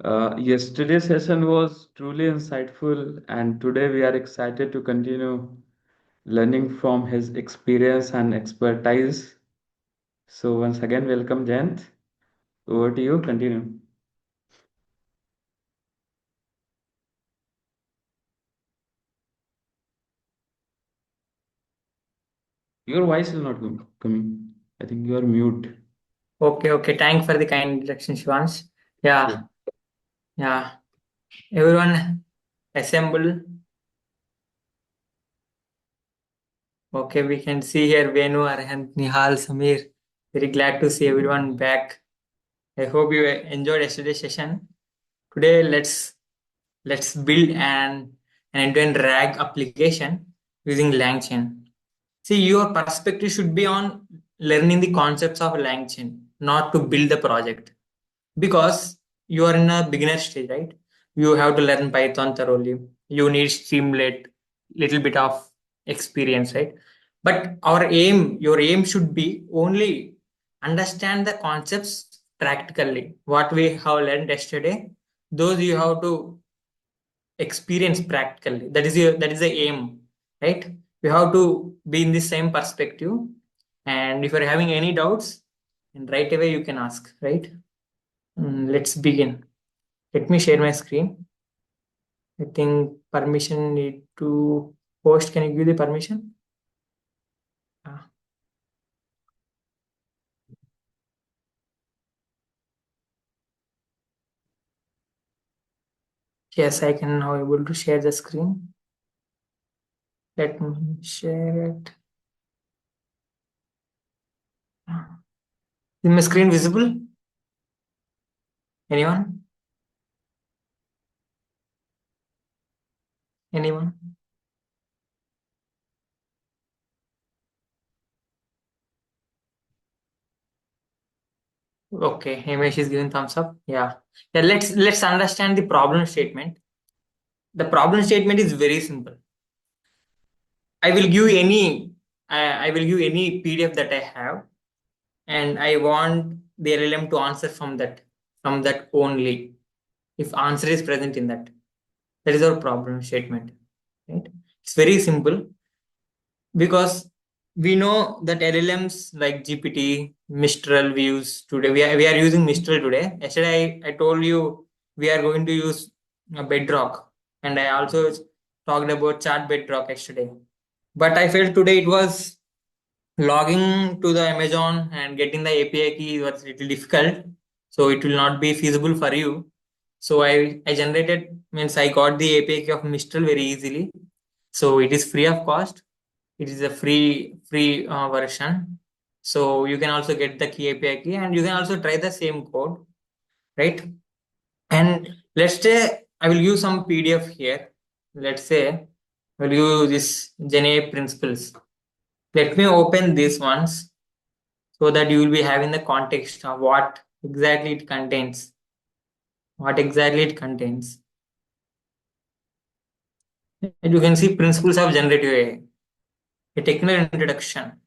uh, Yesterday's session was truly insightful, and today we are excited to continue learning from his experience and expertise. So, once again, welcome, Jayant. Over to you. Continue. Your voice is not coming. I think you are mute. Okay. Thanks for the kind introduction, Shivansh. Yeah. Yeah, yeah. Everyone assemble. Okay, we can see here Venu, Arhant, Nihal, Samir. Very glad to see everyone back. I hope you enjoyed yesterday's session. Today, let's build an end-to-end RAG application using Langchain. See, your perspective should be on learning the concepts of Langchain, not to build the project. Because you are in a beginner stage, right? You have to learn Python thoroughly. You need Streamlit, little bit of experience, right? But your aim should be only understand the concepts practically. What we have learned yesterday, those you have to experience practically. That is the aim, right? You have to be in the same perspective. And if you're having any doubts, and right away you can ask, right? Let's begin. Let me share my screen. I think permission need to post. Can you give the permission? Ah, yes, I can now able to share the screen. Let me share it. Ah, is my screen visible? Anyone? Anyone? Okay, Hamish is giving thumbs up. Yeah. Yeah, let's understand the problem statement. The problem statement is very simple. I will give any I will give any PDF that I have, and I want the LLM to answer from that only. If answer is present in that, that is our problem statement, right? It's very simple because we know that LLMs like GPT, Mistral we use today. We are using Mistral today. Yesterday I told you we are going to use Bedrock, and I also talked about Chat Bedrock yesterday. But I felt today it was logging to the Amazon and getting the API key was little difficult, so it will not be feasible for you. So I generated means I got the API key of Mistral very easily. So it is free of cost. It is a free version. So you can also get the key API key, and you can also try the same code, right? And let's say I will use some PDF here. Let's say I will use this GENAI principles. Let me open these ones so that you will be having the context of what exactly it contains. What exactly it contains. And you can see principles of generative AI. A technical introduction.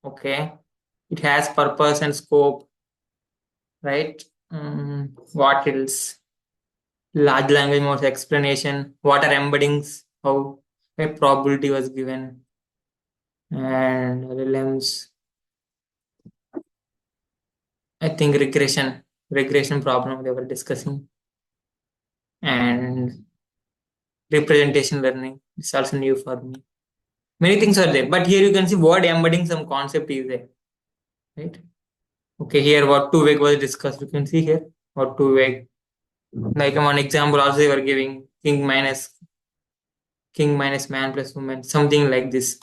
Okay. It has purpose and scope, right? What else? Large language models explanation. What are embeddings? How a probability was given. And LLMs. I think regression problem they were discussing. And representation learning. It's also new for me. Many things are there, but here you can see what embedding some concept is there, right? Okay, here what two-way was discussed. You can see here what two-way. Like one example also they were giving king minus man plus woman, something like this.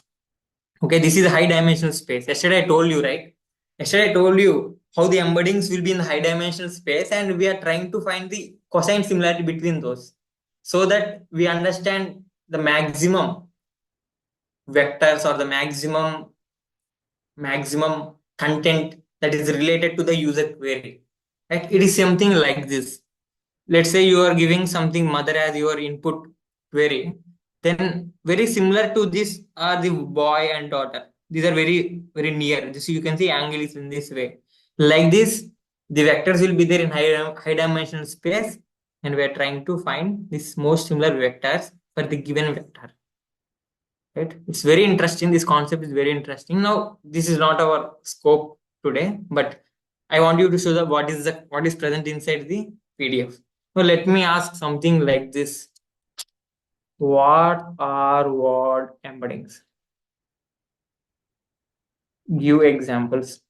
Okay, this is a high dimensional space. Yesterday I told you, right? Yesterday I told you how the embeddings will be in the high dimensional space, and we are trying to find the cosine similarity between those so that we understand the maximum vectors or the maximum content that is related to the user query. Right? It is something like this. Let's say you are giving something mother as your input query. Then very similar to this are the boy and daughter. These are very near. This you can see angle is in this way. Like this, the vectors will be there in high dimensional space, and we are trying to find these most similar vectors for the given vector. Right? It's very interesting. This concept is very interesting. Now, this is not our scope today, but I want you to show that what is present inside the PDF. So let me ask something like this. What are word embeddings? Give examples.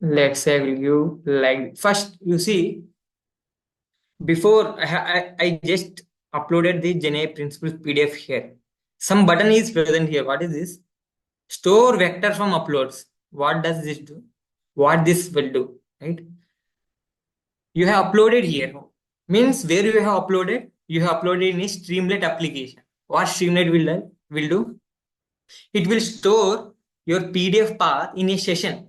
Let's say I will give like first you see before I just uploaded the GenAI principles PDF here. Some button is present here. What is this? Store vector from uploads. What does this do? What this will do, right? You have uploaded here. Means where you have uploaded? You have uploaded in a Streamlit application. What Streamlit will do? It will store your PDF path in a session.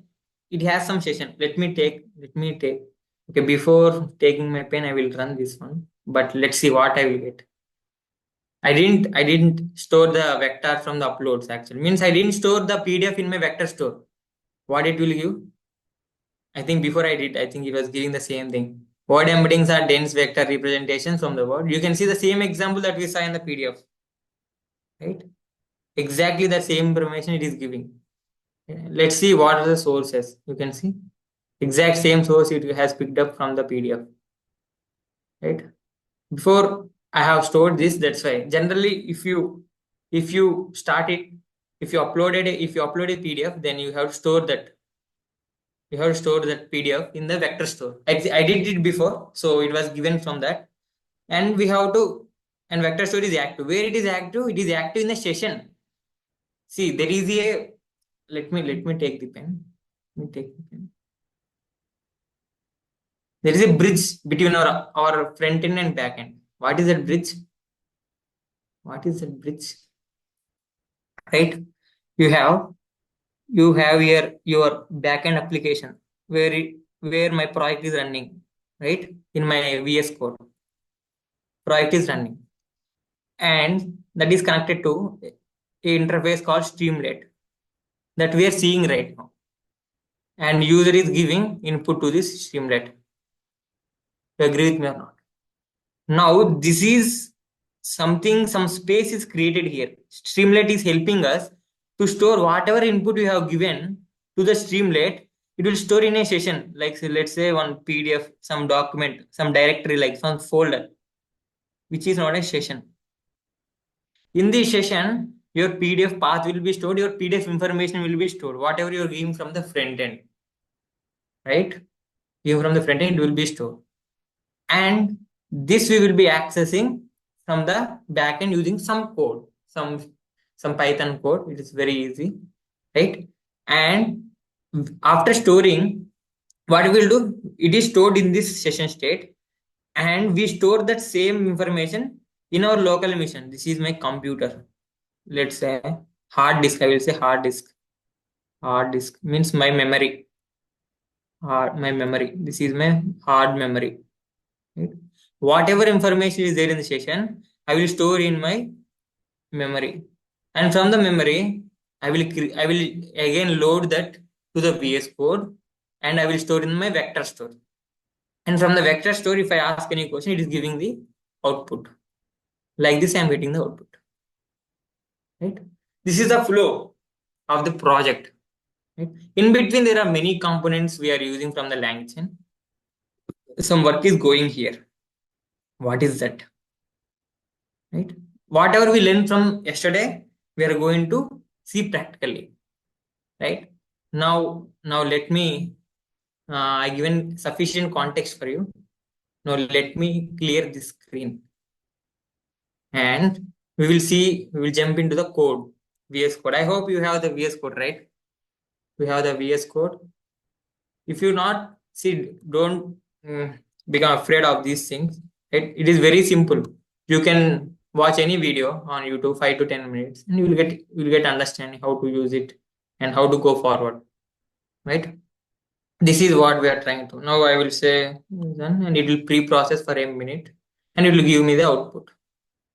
It has some session. Let me take. Okay, before taking my pen, I will run this one. But let's see what I will get. I didn't store the vector from the uploads actually. Means I didn't store the PDF in my vector store. What it will give? I think before I think it was giving the same thing. Word embeddings are dense vector representations from the word. You can see the same example that we saw in the PDF, right? Exactly the same information it is giving. Let's see what are the sources. You can see exact same source it has picked up from the PDF, right? Before I have stored this, that's why. Generally, if you start it, if you upload a PDF, then you have to store that PDF in the vector store. I did it before, so it was given from that. And we have to, and vector store is active. Where it is active? It is active in the session. See, there is a, let me take the pen. Let me take the pen. There is a bridge between our front end and back end. What is that bridge? What is that bridge? Right? You have your backend application where my project is running, right? In my VS Code, project is running, and that is connected to a interface called Streamlit that we are seeing right now, and user is giving input to this Streamlit. You agree with me or not? Now this is something, some space is created here. Streamlit is helping us to store whatever input you have given to the Streamlit. It will store in a session, like say, let's say one PDF, some document, some directory, like some folder, which is not a session. In this session, your PDF path will be stored, your PDF information will be stored, whatever you're giving from the front end, right? Giving from the front end, it will be stored. And this we will be accessing from the backend using some code, some Python code. It is very easy, right? And after storing, what we will do? It is stored in this session state, and we store that same information in our local machine. This is my computer. Let's say hard disk. I will say hard disk. Hard disk means my memory. My memory. This is my hard memory. Right? Whatever information is there in the session, I will store in my memory, and from the memory, I will again load that to the VS Code, and I will store in my vector store. And from the vector store, if I ask any question, it is giving the output. Like this, I am getting the output. Right? This is the flow of the project. Right? In between, there are many components we are using from the Langchain. Some work is going here. What is that? Right? Whatever we learned from yesterday, we are going to see practically. Right? Now let me. I given sufficient context for you. Now let me clear the screen, and we will jump into the code, VS Code. I hope you have the VS Code, right? We have the VS Code. If you not see, don't become afraid of these things. It is very simple. You can watch any video on YouTube, 5 to 10 minutes, and you will get understanding how to use it and how to go forward. Right? This is what we are trying to. Now I will say done, and it will pre-process for a minute, and it will give me the output.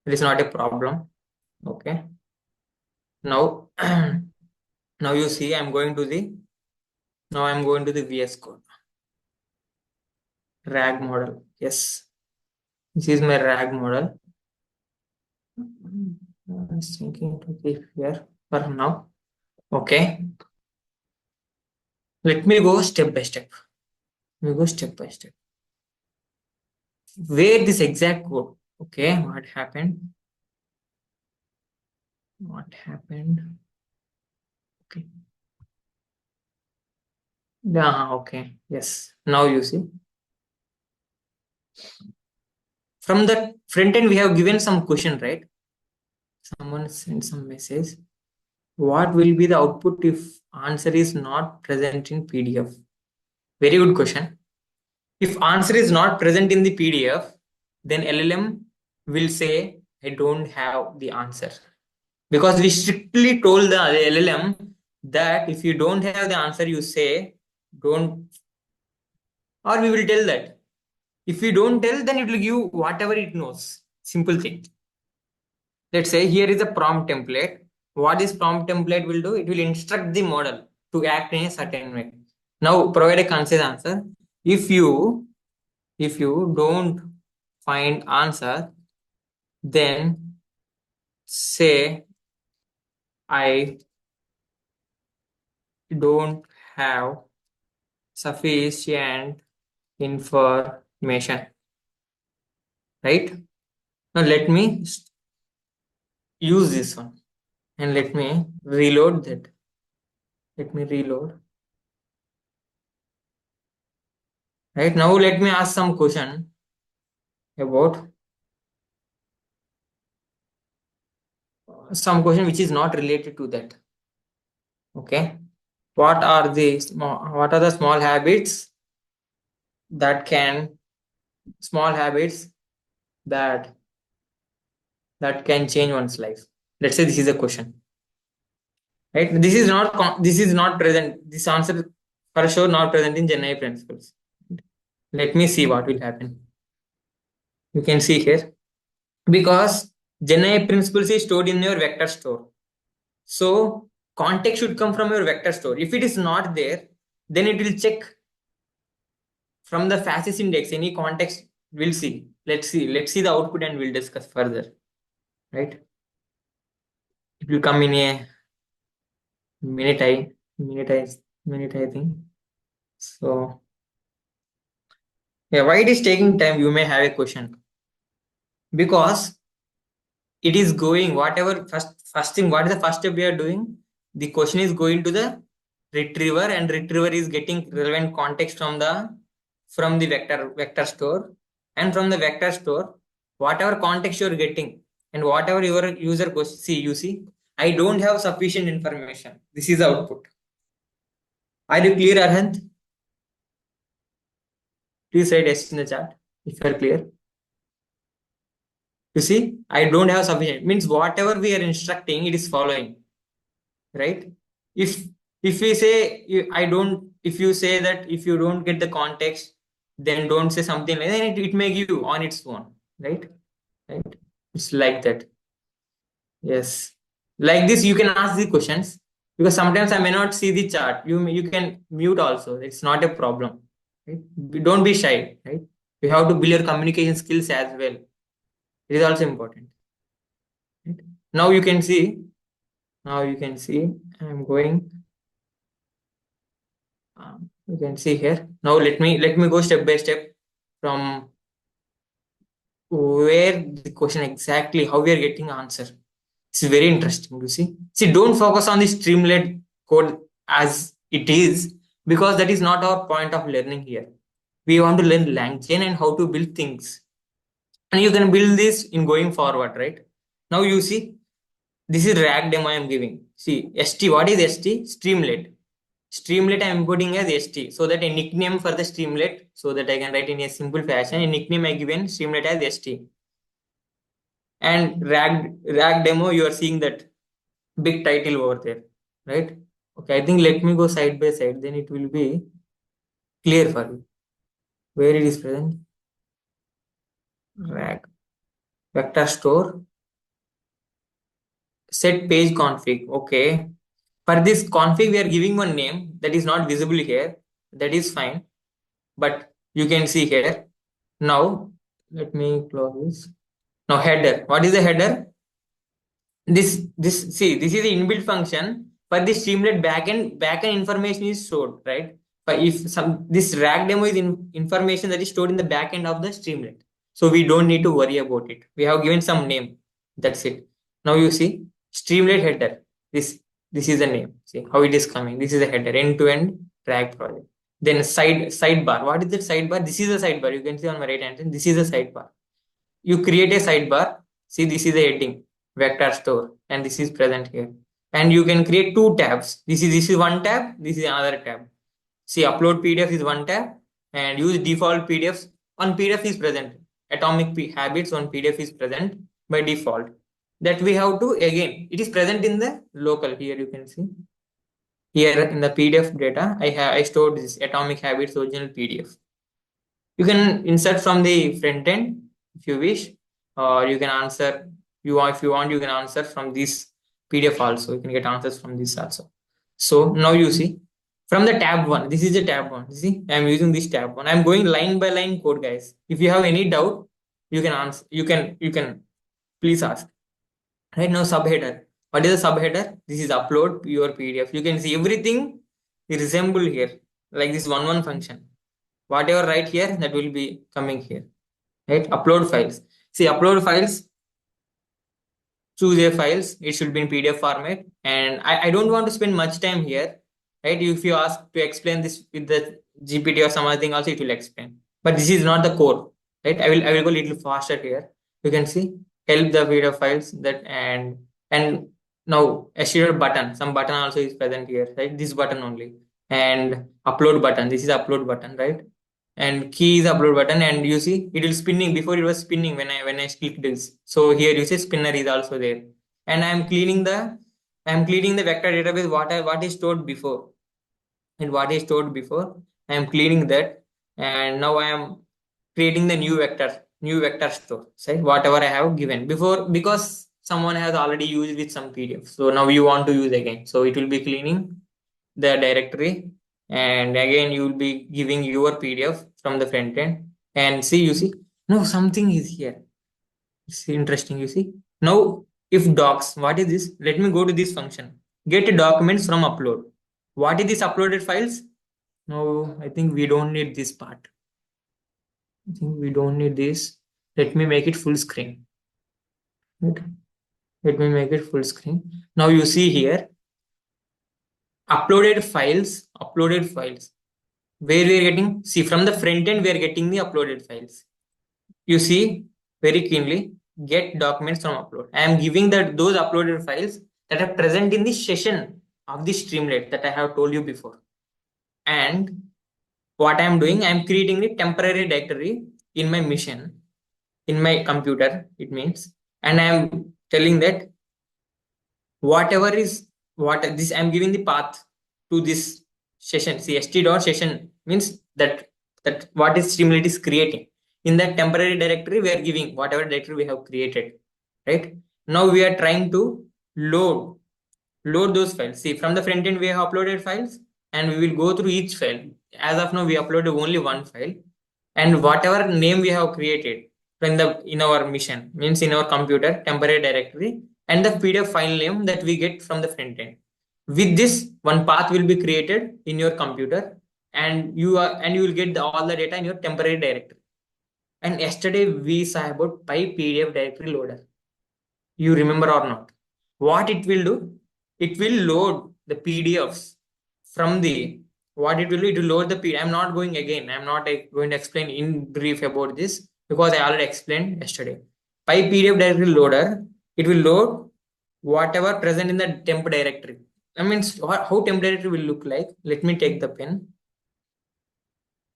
It is not a problem. Okay. Now, now you see, I'm going to the Now I'm going to the VS Code. RAG model. Yes. This is my RAG model. I was thinking to keep here for now. Okay. Let me go step by step. We go step by step. Where this exact code? Okay, what happened? What happened? Okay. Yeah, okay. Yes. Now you see. From the front end, we have given some question, right? Someone sent some message. What will be the output if answer is not present in PDF? Very good question. If answer is not present in the PDF, then LLM will say, I don't have the answer. Because we strictly told the LLM that if you don't have the answer, you say, don't, or we will tell that. If you don't tell, then it will give whatever it knows. Simple thing. Let's say here is a prompt template. What this prompt template will do? It will instruct the model to act in a certain way. Now provide a concise answer. If you don't find answer, then say I don't have sufficient information. Right? Now let me use this one and let me reload that. Let me reload. Right now, let me ask some question about some question which is not related to that. Okay, what are the small habits that can small habits that can change one's life? Let's say this is a question, right? This is not present. This answer for sure not present in GenAI principles. Let me see what will happen. You can see here because GenAI principles is stored in your vector store. So context should come from your vector store. If it is not there, then it will check from the fasces index. Any context we'll see. Let's see the output and we'll discuss further. Right? It will come in a minute. I think. So yeah, why it is taking time? You may have a question because it is going whatever first thing. What is the first step we are doing? The question is going to the retriever, and retriever is getting relevant context from the vector store, and from the vector store whatever context you are getting and whatever your user goes see you see I don't have sufficient information. This is the output. Are you clear, Arhant? Please write yes in the chat if you are clear. You see, I don't have sufficient means whatever we are instructing, it is following, right? If we say I don't, if you say that if you don't get the context, then don't say something like that. Then it may give you on its own, right? Right? It's like that. Yes. Like this, you can ask the questions because sometimes I may not see the chart. You can mute also. It's not a problem. Right? Don't be shy. Right? You have to build your communication skills as well. It is also important. Right? Now you can see. Now you can see. I'm going. You can see here. Now let me go step by step from where the question exactly how we are getting answer. It's very interesting. You see, don't focus on the Streamlit code as it is because that is not our point of learning here. We want to learn Langchain and how to build things, and you can build this in going forward, right? Now you see, this is RAG demo I am giving. See, ST. What is ST? Streamlit. Streamlit I am putting as ST so that a nickname for the Streamlit so that I can write in a simple fashion. A nickname I given Streamlit as ST. And RAG demo, you are seeing that big title over there, right? Okay, I think let me go side by side, then it will be clear for you where it is present. RAG vector store set page config. Okay, For this config, we are giving one name that is not visible here. That is fine, but you can see here. Now, let me close this. Now, header. What is the header? This is the inbuilt function for the Streamlit backend information is stored, right? But if some this rag demo is information that is stored in the backend of the Streamlit, so we don't need to worry about it. We have given some name. That's it. Now you see Streamlit header. This is the name. See how it is coming. This is a header, end to end rag project. Then sidebar. What is the sidebar? This is a sidebar. You can see on my right hand side. This is a sidebar. You create a sidebar. See, this is a heading vector store, and this is present here. And you can create two tabs. This is one tab, this is another tab. See, upload PDF is one tab, and use default PDFs. On PDF is present, atomic habits on PDF is present by default. That we have to, again, it is present in the local. Here you can see, here in the PDF data, I stored this atomic habits original PDF. You can insert from the front end if you wish, or you can answer. If you want, you can answer from this PDF also. You can get answers from this also. So now you see from the tab one. This is the tab one. You see, I'm using this tab one. I'm going line by line code, guys. If you have any doubt, you can answer. You can please ask. Right now, subheader. What is the subheader? This is upload your PDF. You can see everything is resemble here, like this one function. Whatever write here, that will be coming here. Right? Upload files. See, upload files, choose a files. It should be in PDF format. And I don't want to spend much time here. Right? If you ask to explain this with the GPT or some other thing, also it will explain. But this is not the core. Right? I will go a little faster here. You can see help the PDF files that and now assured button. Some button also is present here. Right? This button only. And upload button. This is upload button, right? And key is upload button, and you see it will spinning. Before it was spinning when I click this. So here you see spinner is also there, and I'm cleaning the vector database what is stored before, and what is stored before I am cleaning that, and now I am creating the new vector store, right? Whatever I have given before, because someone has already used with some PDF, so now you want to use again, so it will be cleaning the directory, and again you will be giving your PDF from the front end. And see, you see, no, something is here. It's interesting. You see, now if docs, what is this? Let me go to this function, get documents from upload. What is this uploaded files? No, I think we don't need this part. I think we don't need this. Let me make it full screen. Right. Let me make it full screen. Now you see here, uploaded files. Where we are getting, see, from the front end we are getting the uploaded files. You see very keenly, get documents from upload. I am giving those uploaded files that are present in the session of the Streamlit that I have told you before. And what I am doing, I am creating a temporary directory in my machine, in my computer, it means, and I am telling that whatever is what this, I am giving the path to this session. See, st.session means that what is Streamlit is creating. In that temporary directory, we are giving whatever directory we have created. Right? Now we are trying to load those files. See, from the front end we have uploaded files, and we will go through each file. As of now, we uploaded only one file, and whatever name we have created in our mission, means in our computer temporary directory, and the PDF file name that we get from the front end. With this, one path will be created in your computer, and you will get all the data in your temporary directory. And yesterday we saw about PDF directory loader. You remember or not? What it will do? It will load the PDFs from the, what it will do, it will load the PDF. I'm not going again. I'm not going to explain in brief about this because I already explained yesterday. PDF directory loader, it will load whatever present in the temp directory. I mean, how temp directory will look like. Let me take the pen.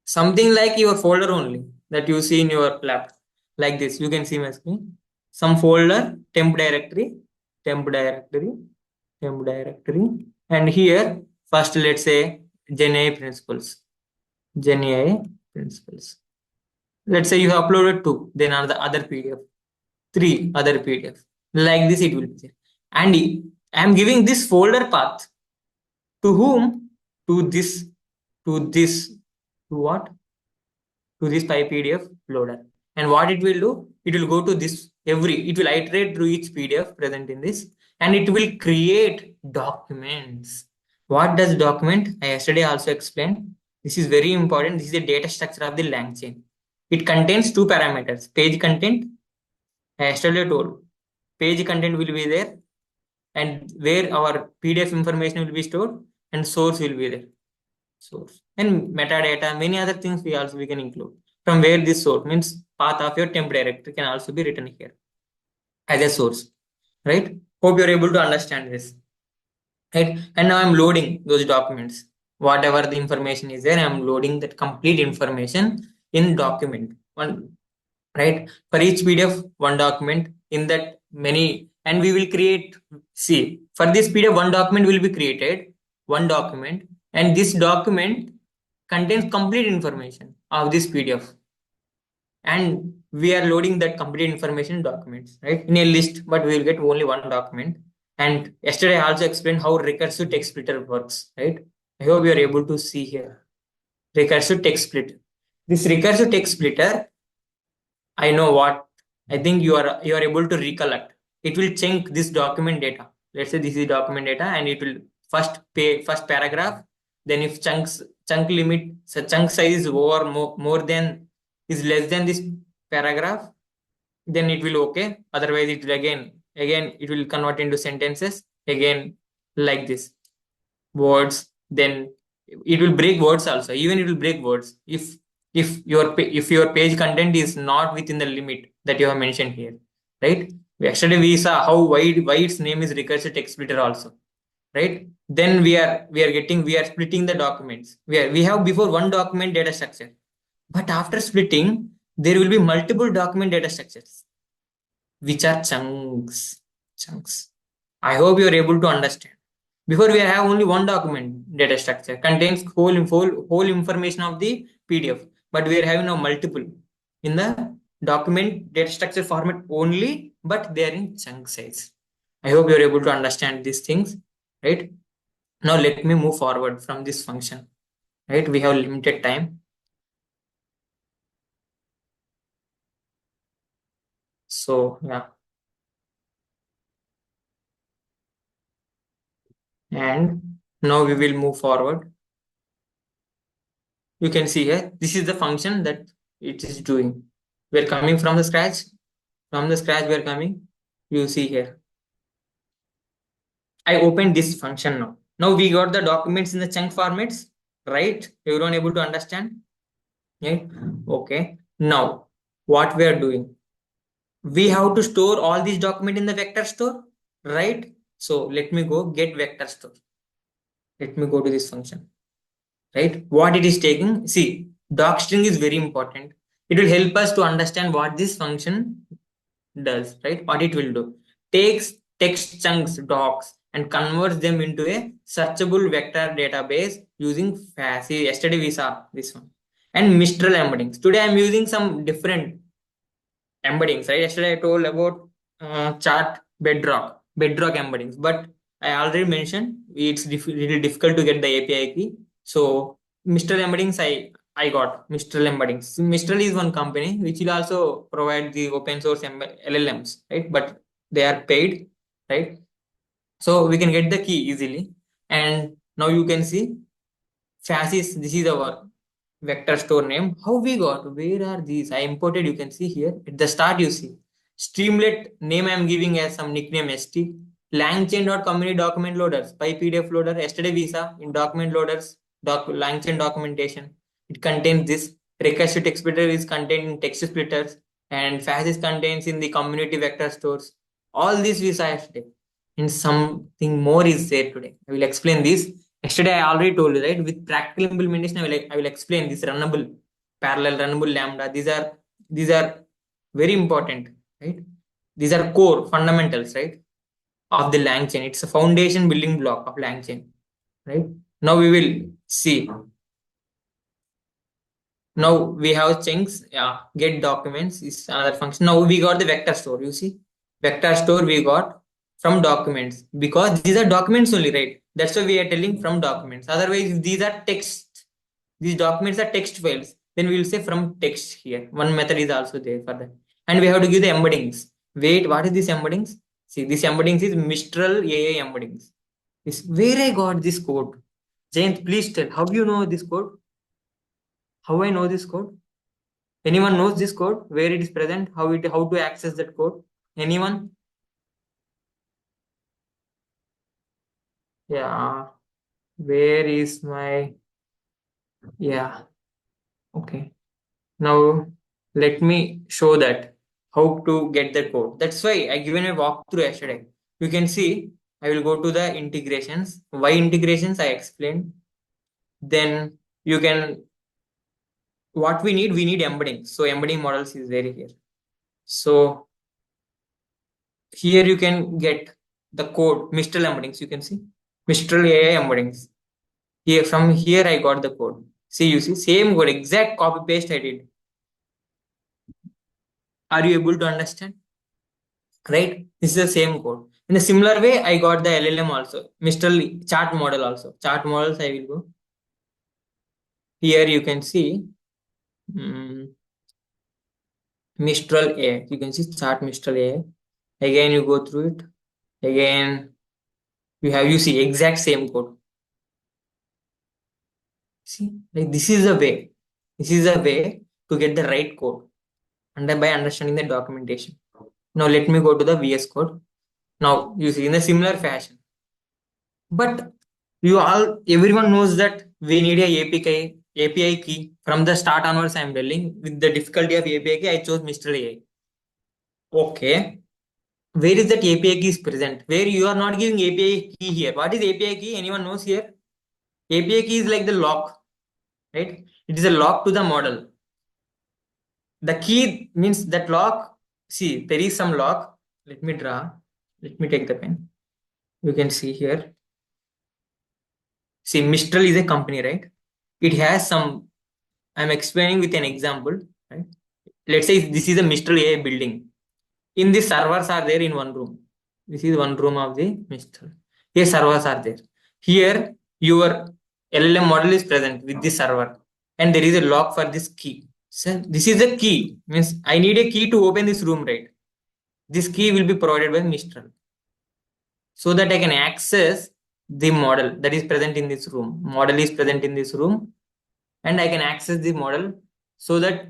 Something like your folder only that you see in your laptop. Like this, you can see my screen. Some folder, temp directory, and here first let's say GENAI principles. Let's say you have uploaded 2, then other PDF, 3 other PDF. Like this it will be there. And I am giving this folder path. To whom? To this, to this, to what? To this PyPDF loader. And what it will do? It will go to this it will iterate through each PDF present in this, and it will create documents. What does document? I yesterday also explained. This is very important. This is the data structure of the Langchain. It contains two parameters: page content. I yesterday told page content will be there, and where our PDF information will be stored, and source will be there. Source and metadata, many other things we can include. From where this source means path of your temp directory can also be written here as a source, right? Hope you're able to understand this, right? And now I'm loading those documents. Whatever the information is there, I'm loading that complete information in document one, right? For each PDF, one document in that many, and we will create, see, for this PDF, one document will be created, one document, and this document contains complete information of this PDF. And we are loading that complete information documents, right? In a list, but we will get only one document. And yesterday I also explained how recursive text splitter works, right? I hope you are able to see here. Recursive text splitter. This recursive text splitter, I know what I think you are able to recollect. It will chunk this document data. Let's say this is document data, and it will first paragraph. Then if chunk limit, so chunk size is more than is less than this paragraph, then it will okay. Otherwise, it will again it will convert into sentences again, like this words. Then it will break words also. Even it will break words if your page content is not within the limit that you have mentioned here, right? Yesterday we saw how why its name is recursive text splitter also, right? Then we are splitting the documents. We have before one document data structure, but after splitting there will be multiple document data structures, which are chunks. I hope you are able to understand. Before we have only one document data structure contains whole information of the PDF, but we are having now multiple in the document data structure format only, but they are in chunk size. I hope you are able to understand these things, right? Now let me move forward from this function, right? We have limited time. So yeah, and now we will move forward. You can see here, this is the function that it is doing. We're coming from the scratch. From the scratch, we're coming. You see here. I opened this function now. Now we got the documents in the chunk formats, right? Everyone able to understand? Yeah. Okay. Now, what we are doing? We have to store all these documents in the vector store, right? So let me go get vector store. Let me go to this function. Right? What it is taking. See, docstring is very important. It will help us to understand what this function does, right? What it will do. Takes text chunks, docs, and converts them into a searchable vector database using FASI. Yesterday we saw this one. And Mistral embeddings. Today I'm using some different embeddings, right? Yesterday I told about chart bedrock embeddings, but I already mentioned it's little difficult to get the API key. So Mistral embeddings, I got Mistral embeddings. Mistral is one company which will also provide the open source LLMs, right? But they are paid, right? So we can get the key easily. And now you can see Fascis. This is our vector store name. How we got? Where are these? I imported. You can see here at the start. You see Streamlit name. I am giving as some nickname ST. Langchain.community document loaders by PDF loader. Yesterday we saw in document loaders Langchain documentation. It contains this. Recursive text splitter is contained in text splitters, and Fascis contains in the community vector stores. All this we saw yesterday. And something more is there today. I will explain this. Yesterday, I already told you, right? With practical implementation, I will explain this runnable, parallel, runnable lambda. These are very important, right? These are core fundamentals, right, of the Langchain. It's a foundation building block of Langchain, right? Now we will see. Now we have chunks. Yeah, get documents is another function. Now we got the vector store. You see, vector store we got from documents because these are documents only, right? That's why we are telling from documents. Otherwise, if these are text, these documents are text files, then we will say from text here. One method is also there for that. And we have to give the embeddings. Wait, what is this embeddings? See, this embeddings is Mistral AI embeddings. This where I got this code. Jayant, please tell, how do you know this code? How I know this code? Anyone knows this code? Where it is present? How to access that code? Anyone? Yeah. Where is my yeah? Okay. Now let me show that how to get the code. That's why I given a walkthrough yesterday. You can see I will go to the integrations. Why integrations? I explained. Then you can what we need embedding. So embedding models is very here. So here you can get the code Mistral embeddings. You can see Mistral AI embeddings. Here from here I got the code. See you see same code exact copy paste I did. Are you able to understand? Right? This is the same code. In a similar way, I got the LLM also, Mistral chart model also. Chart models, I will go. Here you can see Mistral AI. You can see chart Mistral AI. Again, you go through it. Again, you see exact same code. See, like this is the way. This is the way to get the right code. And by understanding the documentation. Now let me go to the VS code. Now you see in a similar fashion. But everyone knows that we need a API key. From the start onwards, I'm telling with the difficulty of API key, I chose MistralAI. Okay. Where is that API key is present? Where you are not giving API key here. What is API key? Anyone knows here? API key is like the lock, right? It is a lock to the model. The key means that lock. See, there is some lock. Let me draw. Let me take the pen. You can see here. See, Mistral is a company, right? It has some. I'm explaining with an example, right? Let's say this is a Mistral AI building. In the servers are there in one room. This is one room of the Mistral. Here servers are there. Here your LLM model is present with the server, and there is a lock for this key. So this is a key. Means I need a key to open this room, right? This key will be provided by Mistral, so that I can access the model that is present in this room. Model is present in this room, and I can access the model so that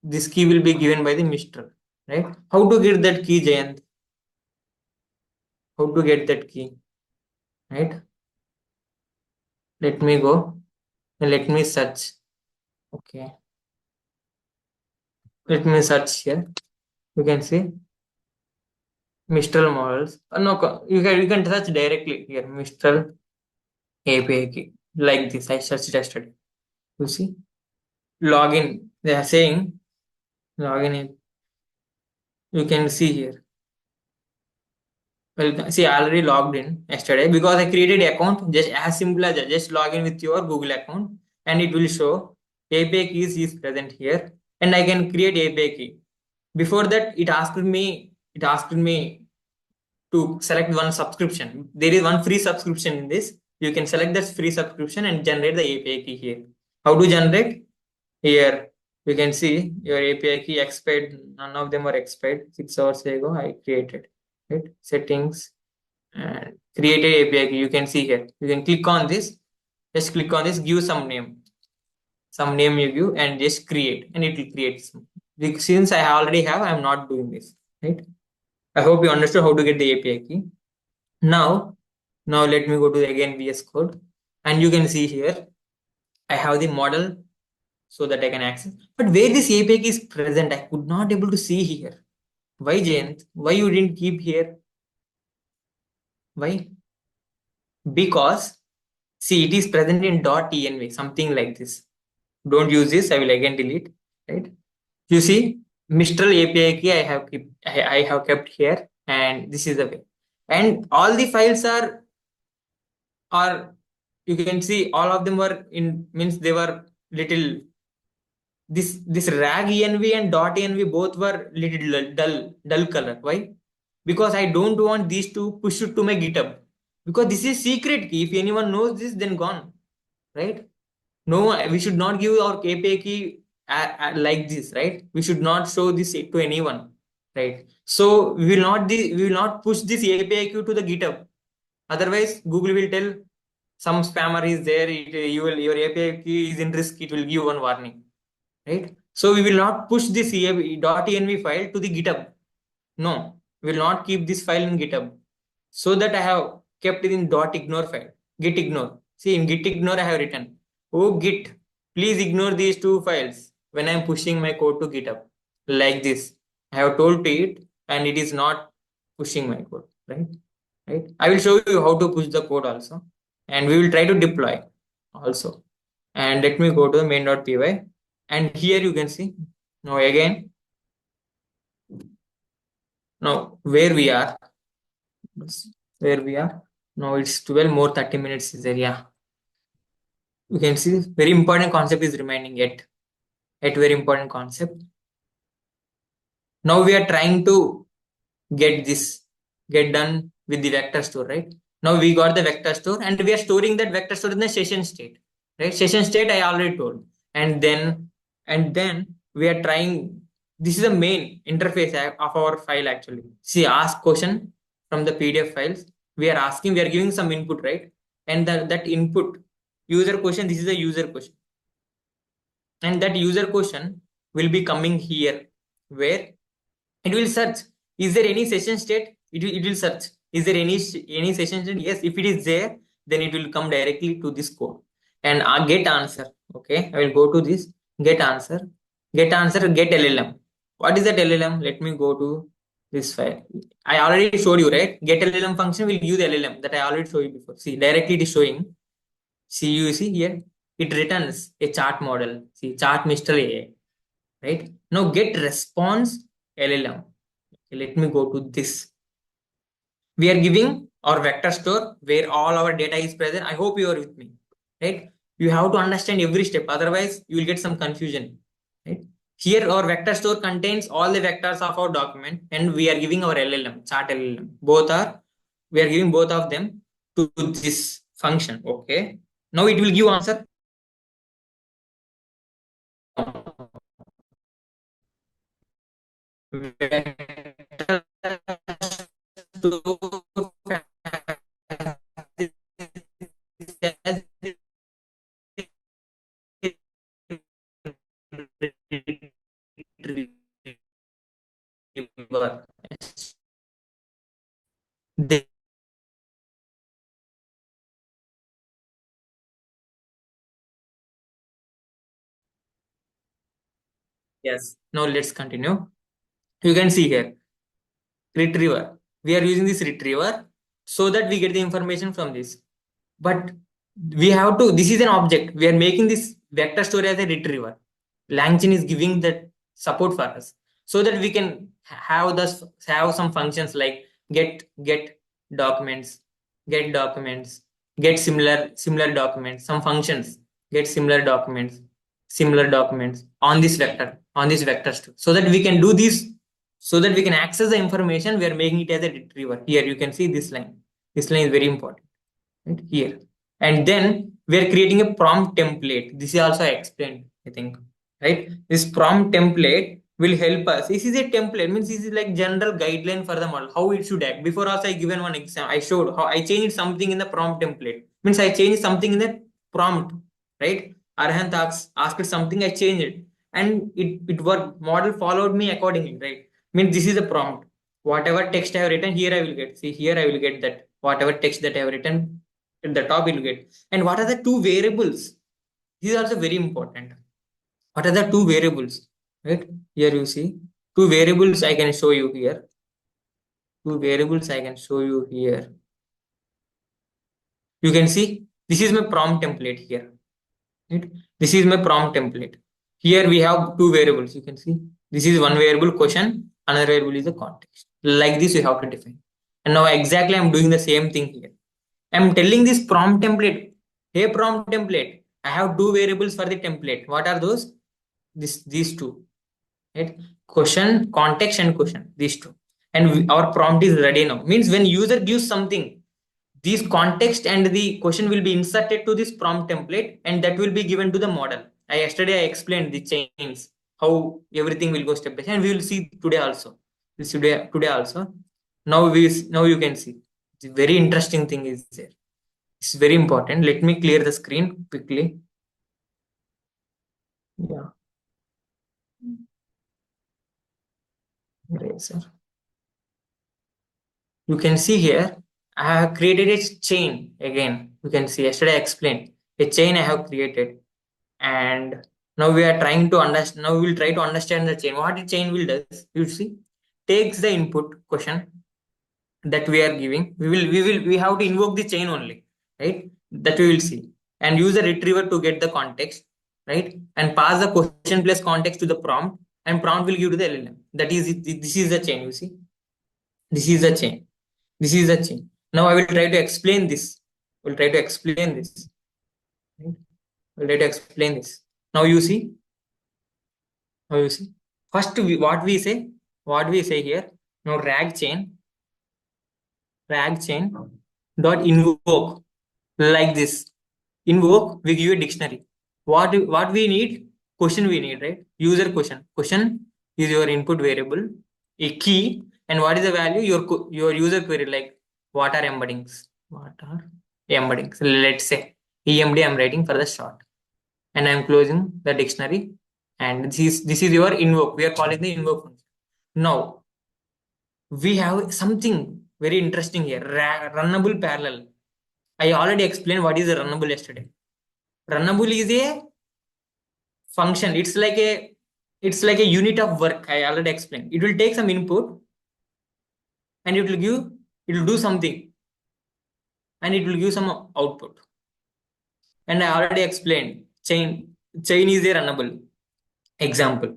this key will be given by the Mistral, right? How to get that key, Jayant? How to get that key, right? Let me go and let me search. Okay, let me search here. You can see Mistral models. No, you can search directly here. Mistral API key like this. I searched yesterday. You see login. They are saying login. You can see here. Well, see, I already logged in yesterday because I created an account just as simple as that. Just log in with your Google account and it will show API keys is present here and I can create API key. Before that, it asked me to select one subscription. There is one free subscription in this. You can select that free subscription and generate the API key here. How to generate? Here you can see your API key expired. None of them are expired. 6 hours ago, I created. Right? Settings and created API key. You can see here. You can click on this. Just click on this. Give some name. Some name you give and just create, and it will create. Since I already have, I am not doing this. Right? I hope you understood how to get the API key. Now let me go to the again VS code, and you can see here I have the model so that I can access. But where this API key is present, I could not able to see here. Why, Jayant? Why you didn't keep here? Why? Because see, it is present in .env, something like this. Don't use this. I will again delete. Right? You see, Mistral API key I have kept here, and this is the way. And all the files are you can see all of them were in means they were little this rag env and env both were little dull color. Why? Because I don't want these to push it to my GitHub. because this is secret key. If anyone knows this, then gone, right? No, we should not give our API key like this, right? We should not show this to anyone, right? So we will not push this API key to the GitHub. Otherwise, Google will tell some spammer is there. Your API key is in risk. It will give one warning, right? So we will not push this .env file to the GitHub. No, we will not keep this file in GitHub. So that I have kept it in .ignore file. Git ignore. See, in git ignore I have written, oh Git, please ignore these two files when I am pushing my code to GitHub. Like this. I have told to it, and it is not pushing my code, right? Right. I will show you how to push the code also. And we will try to deploy also. And let me go to the main.py. And here you can see. Now again, now where we are. Where we are. Now it's 12 more 30 minutes is there. Yeah. You can see very important concept is remaining yet very important concept. Now we are trying to get done with the vector store, right? Now we got the vector store and we are storing that vector store in the session state, right? Session state I already told. And then we are trying, this is the main interface of our file actually. See, ask question from the PDF files. We are asking, we are giving some input, right? And that input user question, this is a user question. And that user question will be coming here where it will search, is there any session state? It will search, is there any session state? Yes, if it is there, then it will come directly to this code and get answer. Okay, I will go to this get answer, get LLM. What is that LLM? Let me go to this file. I already showed you, right? Get LLM function will use the LLM that I already showed you before. See, directly it is showing. See, you see here, it returns a chart model. See, chart MistralAI, right? Now get response LLM. Okay, let me go to this. We are giving our vector store where all our data is present. I hope you are with me, right? You have to understand every step. Otherwise, you will get some confusion, right? Here, our vector store contains all the vectors of our document, and we are giving our LLM, chart LLM. We are giving both of them to this function. Okay. Now it will give answer. Vector store Yes. Now let's continue. You can see here retriever. We are using this retriever so that we get the information from this. But we have to, this is an object. We are making this vector store as a retriever. Langchain is giving that support for us so that we can have some functions like get documents, get similar documents, some functions, get similar documents on this vector store, so that we can do this, so that we can access the information. We are making it as a retriever. Here you can see this line. This line is very important, right? Here. And then we are creating a prompt template. This is also I explained, I think, right? This prompt template will help us. This is a template, means this is like general guideline for the model, how it should act. Before also I given one example. I showed how I changed something in the prompt template. Means I changed something in the prompt, right? Arhant asked something, I changed it. And it worked. Model followed me accordingly, right? Means this is a prompt. Whatever text I have written, here I will get. See, here I will get that. Whatever text that I have written, at the top you'll get. And what are the two variables? This is also very important. What are the two variables? Right? Here you see two variables I can show you here. Two variables I can show you here. You can see this is my prompt template here. Right? This is my prompt template. Here we have two variables. You can see this is one variable question, another variable is the context. Like this, you have to define. And now exactly I'm doing the same thing here. I'm telling this prompt template, hey prompt template, I have two variables for the template. What are those? These two, right? Question, context, and question. These two. And our prompt is ready now. Means when user gives something, These context and the question will be inserted to this prompt template, and that will be given to the model. Yesterday I explained the chains, how everything will go step by step, and we will see today also. Today also. Now you can see. The very interesting thing is there. It's very important. Let me clear the screen quickly. Yeah. Eraser. You can see here, I have created a chain again. You can see yesterday I explained a chain I have created, and now we are trying to understand. Now we will try to understand the chain. What a chain will does, you see, takes the input question that we are giving. We have to invoke the chain only, right? That we will see, and use a retriever to get the context, right? And pass the question plus context to the prompt, and prompt will give to the LLM. That is this is the chain. You see, this is the chain. This is the chain. Now I will try to explain this. We'll try to explain this. Right? We'll try to explain this. Now you see. Now you see. First, what we say here. Now rag chain dot invoke like this. Invoke, we give a dictionary. What we need? Question we need, right? User question. Question is your input variable, a key, and what is the value? Your user query, like what are embeddings? What are embeddings? Let's say EMD I'm writing for the short, and I'm closing the dictionary, and this is your invoke. We are calling the invoke function. Now we have something very interesting here. Runnable parallel. I already explained what is a runnable yesterday. Runnable is a function. It's like a unit of work. I already explained. It will take some input and it will do something, and it will give some output. And I already explained chain is a runnable example.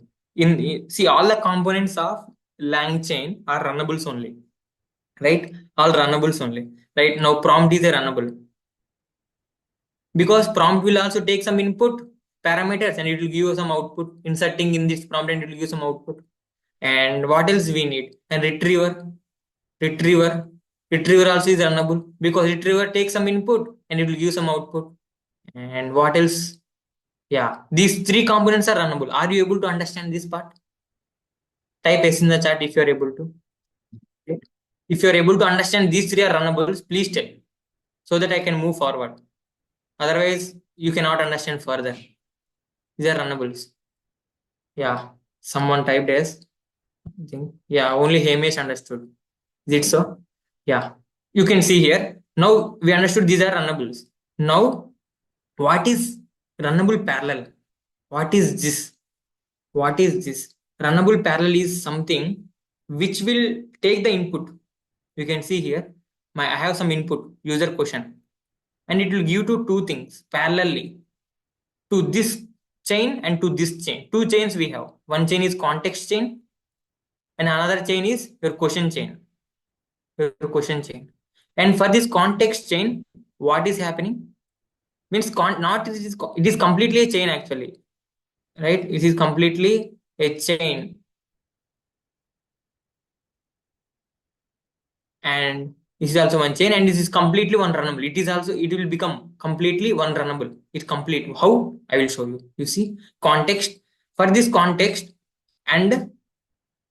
See, all the components of Langchain are runnables only, right? All runnables only, right? Now prompt is a runnable, because prompt will also take some input parameters, and it will give you some output. Inserting in this prompt, and it will give some output. And what else we need? And retriever retriever also is runnable, because retriever takes some input and it will give some output. And what else? Yeah, these three components are runnable. Are you able to understand this part? Type S in the chat if you are able to. Okay. If you are able to understand these three are runnables, please tell, so that I can move forward. Otherwise, you cannot understand further. These are runnables. Yeah, someone typed as. I think. Yeah, only Hamish understood. Is it so? Yeah. You can see here. Now we understood these are runnables. Now, what is runnable parallel? What is this? What is this? Runnable parallel is something which will take the input. You can see here. I have some input, user question, and it will give to two things parallelly, to this chain and to this chain. Two chains we have. One chain is context chain, and another chain is your question chain. Your question chain. And for this context chain, what is happening? Means not it is completely a chain actually, right? It is completely a chain, and this is also one chain, and this is completely one runnable. It will become completely one runnable. It's complete. How? I will show you. You see, context, for this context, and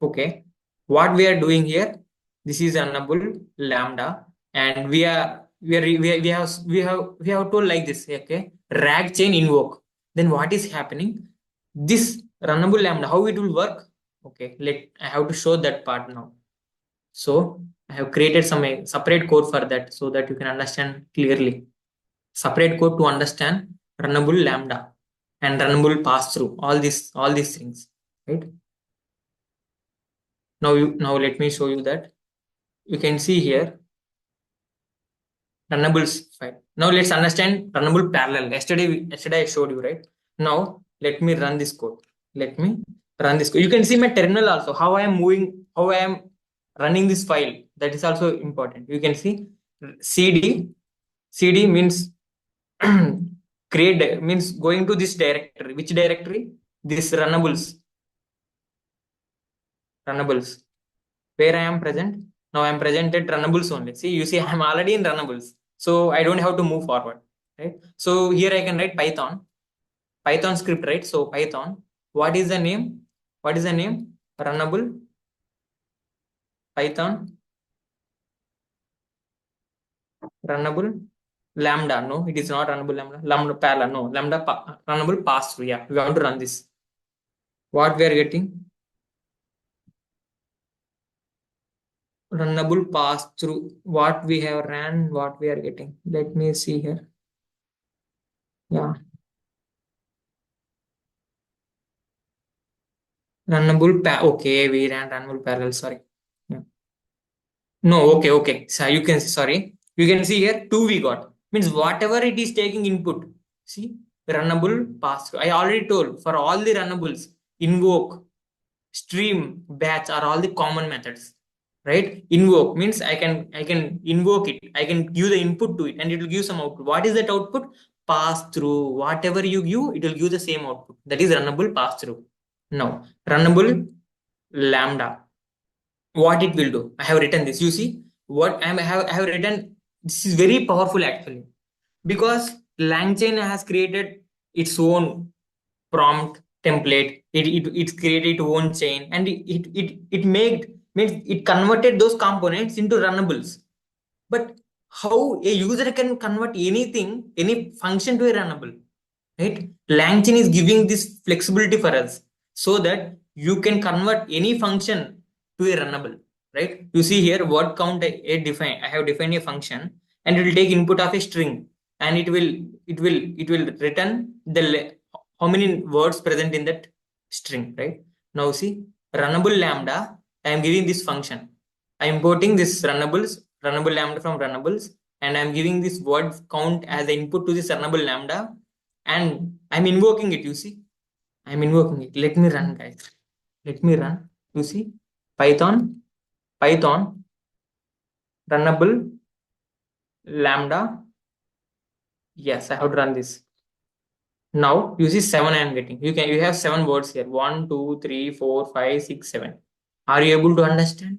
okay, what we are doing here, this is runnable lambda, and we have told like this, okay, rag chain invoke. Then what is happening? This runnable lambda, how it will work? Okay, I have to show that part now. So I have created some separate code for that, so that you can understand clearly. Separate code to understand runnable lambda and runnable pass through, all these things, right? Now let me show you that. You can see here runnables file. Now let's understand runnable parallel. Yesterday I showed you, right? Now let me run this code. Let me run this code. You can see my terminal also, how I am moving, how I am running this file. That is also important. You can see cd means create, means going to this directory. Which directory? This runnables. Where I am present? Now I am present at runnables only. See, you see, I am already in runnables. So I don't have to move forward, right? So here I can write Python script, right? So Python, what is the name? What is the name? Runnable Python, runnable lambda. No, it is not runnable lambda. Lambda parallel. No, runnable pass through. Yeah, we want to run this. What we are getting? Runnable pass through. What we have ran, what we are getting. Let me see here. Yeah, okay, we ran runnable parallel. Sorry. Yeah. No, okay. So you can sorry. You can see here two we got. Means whatever it is taking input. See, runnable pass through. I already told for all the runnables, invoke, stream, batch are all the common methods. Right? Invoke means I can invoke it. I can give the input to it and it will give some output. What is that output? Pass through. Whatever you give, it will give the same output. That is runnable pass through. Now, runnable lambda, what it will do, I have written this. You see what I have written. This is very powerful actually, because Langchain has created its own prompt template. It's created its own chain, and it made means it converted those components into runnables. But how a user can convert anything, any function to a runnable, right? Langchain is giving this flexibility for us so that you can convert any function to a runnable, right? You see here what count I have defined a function, and it will take input of a string, and it will return how many words present in that string, right? Now see, runnable lambda, I am giving this function. I am importing this runnable lambda from runnables, and I am giving this word count as the input to this runnable lambda, and I'm invoking it. You see, I'm invoking it. Let me run, guys. Let me run. You see, Python, Python, runnable lambda. Yes, I have to run this. Now you see seven I am getting. You have seven words here. One, two, three, four, five, six, seven. Are you able to understand?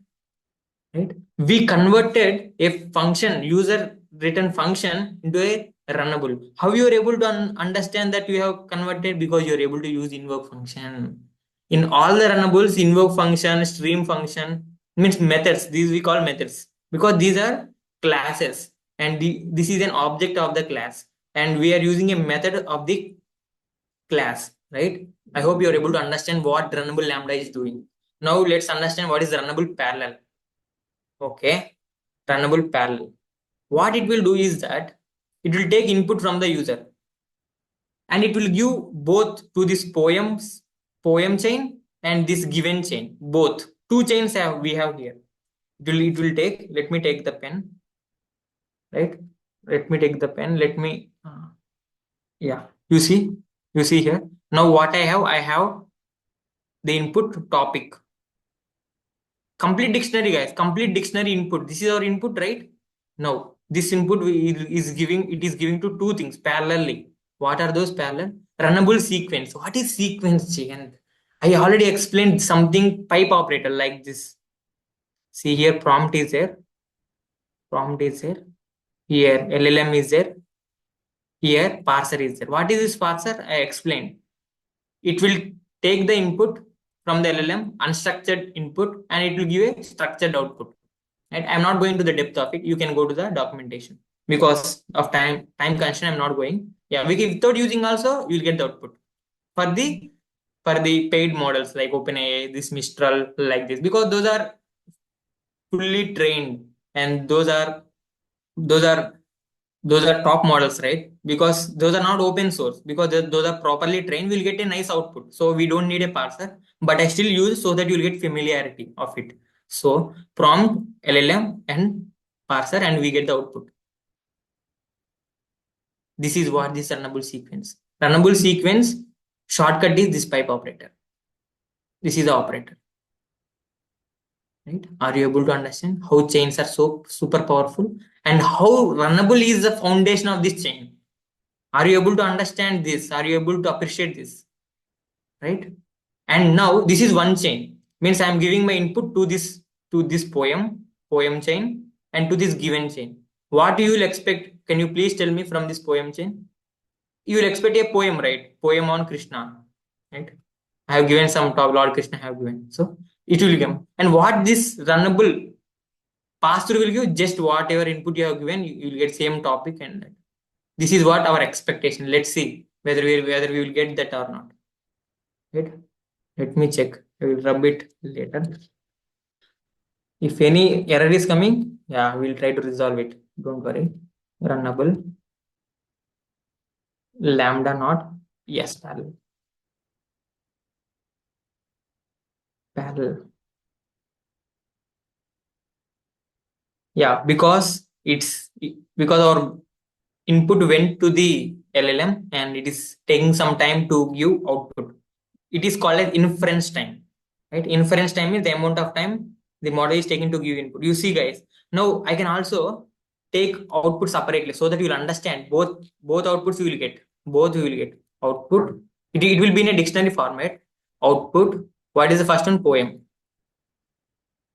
Right? We converted a function, user written function, into a runnable. How you are able to understand that you have converted? Because you are able to use invoke function. In all the runnables, invoke function, stream function means methods. These we call methods because these are classes, and this is an object of the class, and we are using a method of the class, right? I hope you are able to understand what runnable lambda is doing. Now let's understand what is runnable parallel. Okay, runnable parallel. What it will do is that it will take input from the user, and it will give both to this poem chain and this given chain. Both two chains we have here. It will take. Let me take the pen. Right. Let me take the pen. Let me. Yeah. You see here. Now what I have? I have the input topic. Complete dictionary, guys. Complete dictionary input. This is our input, right? Now, this input is giving to two things parallelly. What are those parallel? Runnable sequence. What is sequence, Chigan? I already explained something pipe operator like this. See here, prompt is there. Prompt is there. Here, LLM is there. Here, parser is there. What is this parser? I explained. It will take the input from the LLM, unstructured input, and it will give a structured output. Right? I'm not going to the depth of it. You can go to the documentation. Because of time constraint, I'm not going. Yeah, without using also, you'll get the output. For the paid models like OpenAI, this Mistral, like this, because those are fully trained, and those are those are top models, right? Because those are not open source, because those are properly trained, we'll get a nice output. So we don't need a parser, but I still use so that you'll get familiarity of it. So prompt, LLM, and parser, and we get the output. This is what this runnable sequence. Runnable sequence shortcut is this pipe operator. This is the operator. Right? Are you able to understand how chains are so super powerful, and how runnable is the foundation of this chain? Are you able to understand this? Are you able to appreciate this? Right? And now this is one chain. Means I am giving my input to this poem chain, and to this given chain. What you will expect? Can you please tell me from this poem chain? You will expect a poem, right? Poem on Krishna, right? I have given some top Lord Krishna have given. So it will come. And what this runnable pass through will give, just whatever input you have given, you will get same topic, and this is what our expectation. Let's see whether we will get that or not. Right? Let me check. I will rub it later. If any error is coming, yeah, we'll try to resolve it. Don't worry. Runnable lambda not. Yes, parallel. Yeah, because our input went to the LLM and it is taking some time to give output. It is called as inference time, right? Inference time is the amount of time the model is taking to give input. You see, guys, now I can also take output separately so that you'll understand both outputs you will get. Both you will get output. It will be in a dictionary format. Output. What is the first one? Poem.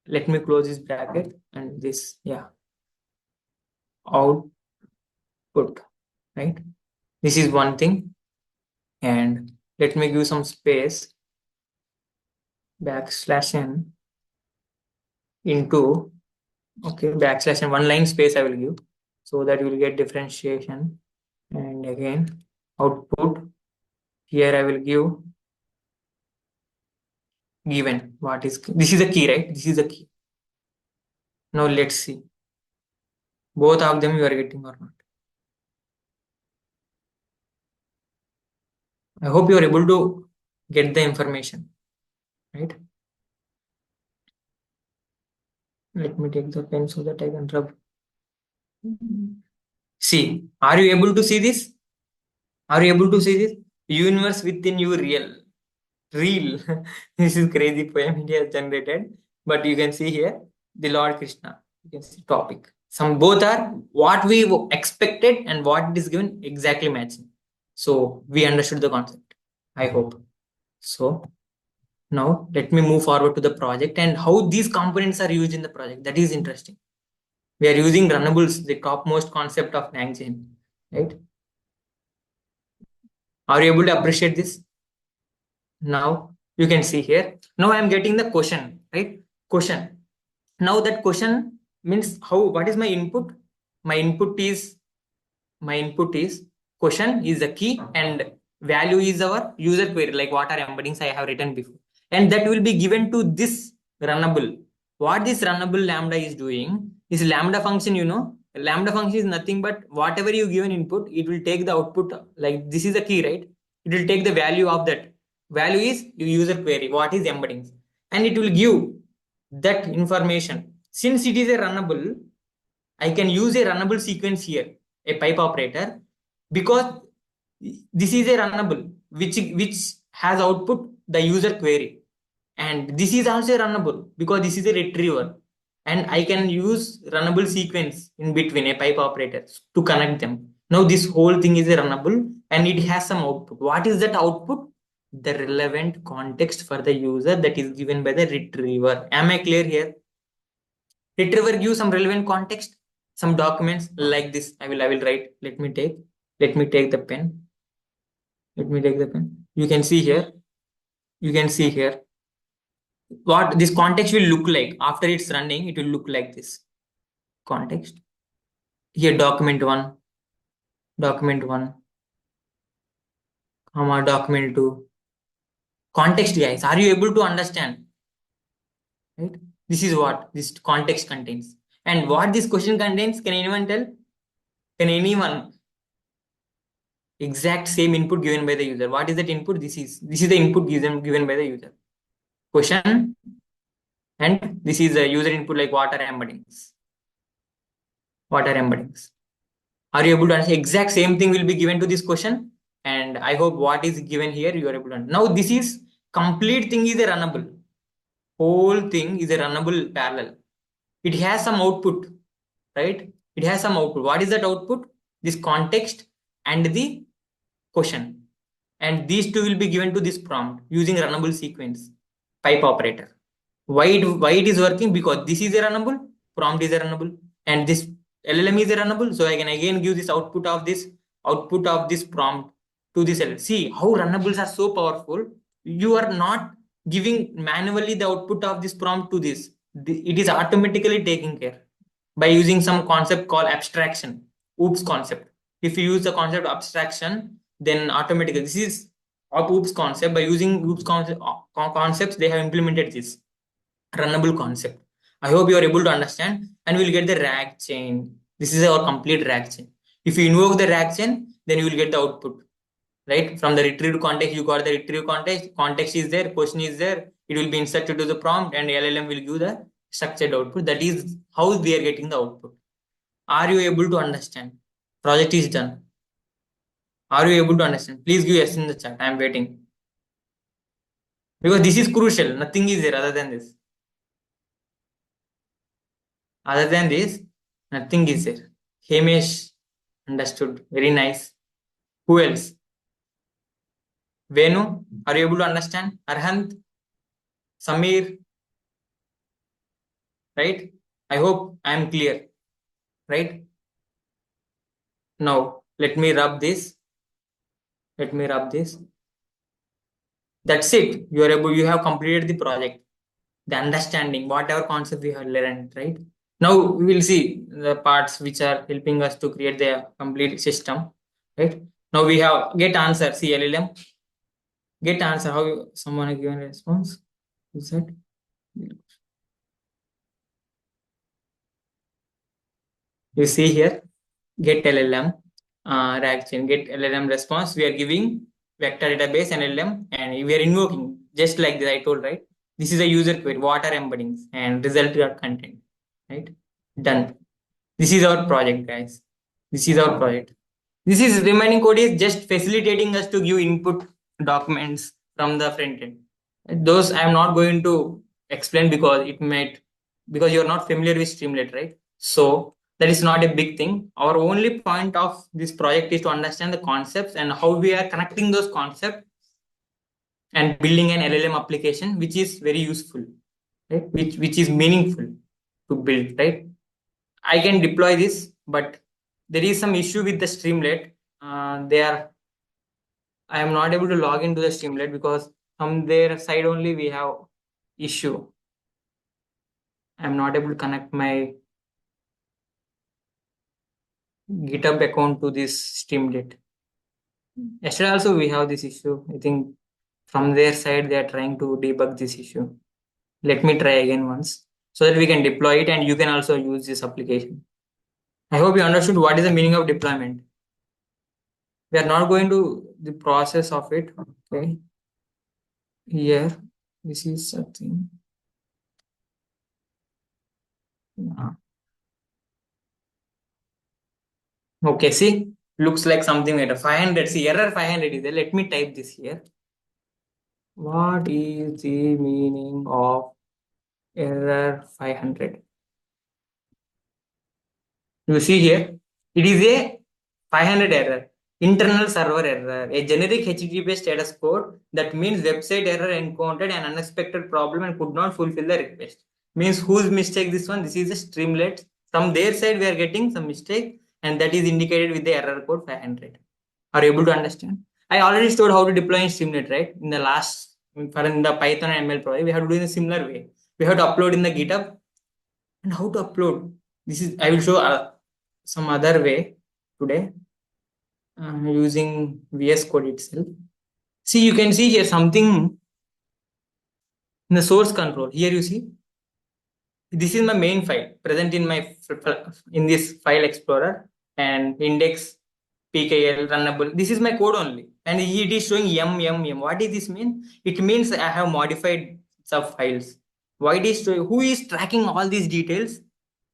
Let me close this bracket and this. Yeah, output. Right. This is one thing. And let me give some space. Backslash n into, okay, backslash and one line space I will give so that you will get differentiation. And again, output here I will give given. What is, this is a key, right? This is a key. Now let's see both of them you are getting or not. I hope you are able to get the information, right? Let me take the pen so that I can rub. See, are you able to see this? Are you able to see this? Universe within you real. This is crazy poem he has generated. But you can see here the Lord Krishna. You can see topic. Some both are what we expected and what it is given exactly matching. So we understood the concept. I hope. So now let me move forward to the project and how these components are used in the project. That is interesting. We are using runnables, the topmost concept of Langchain, right? Are you able to appreciate this? Now you can see here. Now I am getting the question, right? Question. Now that question means how, what is my input? My input is, my input is question is the key and value is our user query, like what are embeddings I have written before. And that will be given to this runnable. What this runnable lambda is doing is lambda function, you know, lambda function is nothing but whatever you give an input, it will take the output, like this is the key, right? It will take the value of that. Value is your user query, what is embeddings, and it will give that information. Since it is a runnable, I can use a runnable sequence here, a pipe operator, because this is a runnable which has output the user query, and this is also a runnable because this is a retriever, and I can use runnable sequence in between a pipe operator to connect them. Now this whole thing is a runnable and it has some output. What is that output? The relevant context for the user that is given by the retriever. Am I clear here? Retriever gives some relevant context, some documents like this. I will write. Let me take the pen. Let me take the pen. You can see here. You can see here what this context will look like after it's running. It will look like this context. Here document one, comma document two. Context, guys. Are you able to understand? Right? This is what this context contains. And what this question contains, can anyone tell? Can anyone? Exact same input given by the user. What is that input? This is the input given by the user. Question, and this is the user input, like what are embeddings? What are embeddings? Are you able to understand? Exact same thing will be given to this question, and I hope what is given here you are able to understand. Now this is complete thing is a runnable. Whole thing is a runnable parallel. It has some output, right? It has some output. What is that output? This context and the question. And these two will be given to this prompt using runnable sequence, pipe operator. Why it is working? Because this is a runnable, prompt is a runnable, and this LLM is runnable, so I can again give this output of this prompt to this LLM. See how runnables are so powerful. You are not giving manually the output of this prompt to this. It is automatically taking care by using some concept called abstraction. Oops concept. If you use the concept of abstraction, then automatically this is of oops concept. By using oops concepts, they have implemented this runnable concept. I hope you are able to understand, and we'll get the rag chain. This is our complete rag chain. If you invoke the rag chain, then you will get the output. Right? From the retrieved context, you got the retrieved context. Context is there, question is there. It will be inserted to the prompt, and LLM will give the structured output. That is how we are getting the output. Are you able to understand? Project is done. Are you able to understand? Please give yes in the chat. I am waiting. Because this is crucial. Nothing is there other than this. Other than this, nothing is there. Hamish understood. Very nice. Who else? Venu, are you able to understand? Arhant, Samir, right? I hope I am clear, right? Now, let me rub this. Let me rub this. That's it. You have completed the project. The understanding, whatever concept we have learned, right? Now we will see the parts which are helping us to create the complete system, right? Now we have get answer. See LLM, get answer. How someone has given a response? Is that you see here? Get LLM, reaction, get LLM response. We are giving vector database and LLM, and we are invoking just like that I told, right? This is a user query. What are embeddings and result dot content, right? Done. This is our project, guys. This is our project. This is remaining code is just facilitating us to give input documents from the front end. Those I am not going to explain because it might because you're not familiar with Streamlit, right? So that is not a big thing. Our only point of this project is to understand the concepts and how we are connecting those concepts and building an LLM application, which is very useful, right? Which is meaningful to build, right? I can deploy this, but there is some issue with the Streamlit. I am not able to log into the Streamlit because from their side only we have issue. I am not able to connect my GitHub account to this Streamlit. Yesterday also we have this issue. I think from their side they are trying to debug this issue. Let me try again once so that we can deploy it and you can also use this application. I hope you understood what is the meaning of deployment. We are not going to the process of it. Okay. Here, this is something. Okay, see, looks like something like a 500. See, error 500 is there. Let me type this here. What is the meaning of error 500? You see here, it is a 500 error, internal server error, a generic HTTP status code that means website error encountered an unexpected problem and could not fulfill the request. Means whose mistake this one? This is a Streamlit. From their side, we are getting some mistake, and that is indicated with the error code 500. Are you able to understand? I already showed how to deploy in Streamlit, right? In the last, for in the Python and ML project, we have to do in a similar way. We have to upload in the GitHub. And how to upload? This is I will show some other way today using VS Code itself. See, you can see here something in the source control. Here you see, this is my main file present in my in this file explorer and index pkl runnable. This is my code only, and it is showing m. What does this mean? It means I have modified sub files. Why it is showing? Who is tracking all these details?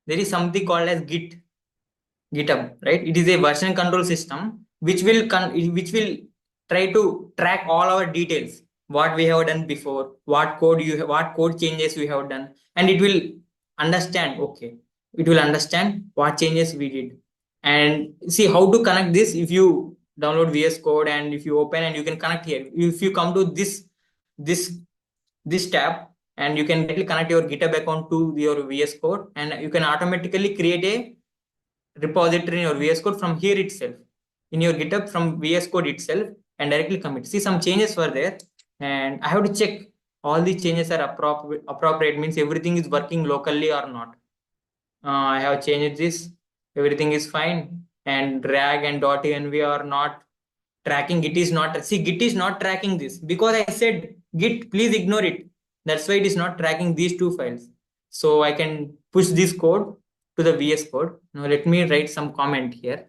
There is something called as GitHub, right? It is a version control system which will try to track all our details, what we have done before, what code changes we have done, and it will understand. Okay, it will understand what changes we did, and see how to connect this. If you download VS Code and if you open and you can connect here, if you come to this this tab and you can directly connect your GitHub account to your VS Code, and you can automatically create a repository in your VS Code from here itself, in your GitHub from VS Code itself, and directly commit. See, some changes were there, and I have to check all these changes are appropriate, means everything is working locally or not. I have changed this, everything is fine, and drag and .env are not tracking. Git is not, see, Git is not tracking this because I said Git, please ignore it. That's why it is not tracking these two files. So I can push this code to the VS Code. Now let me write some comment here.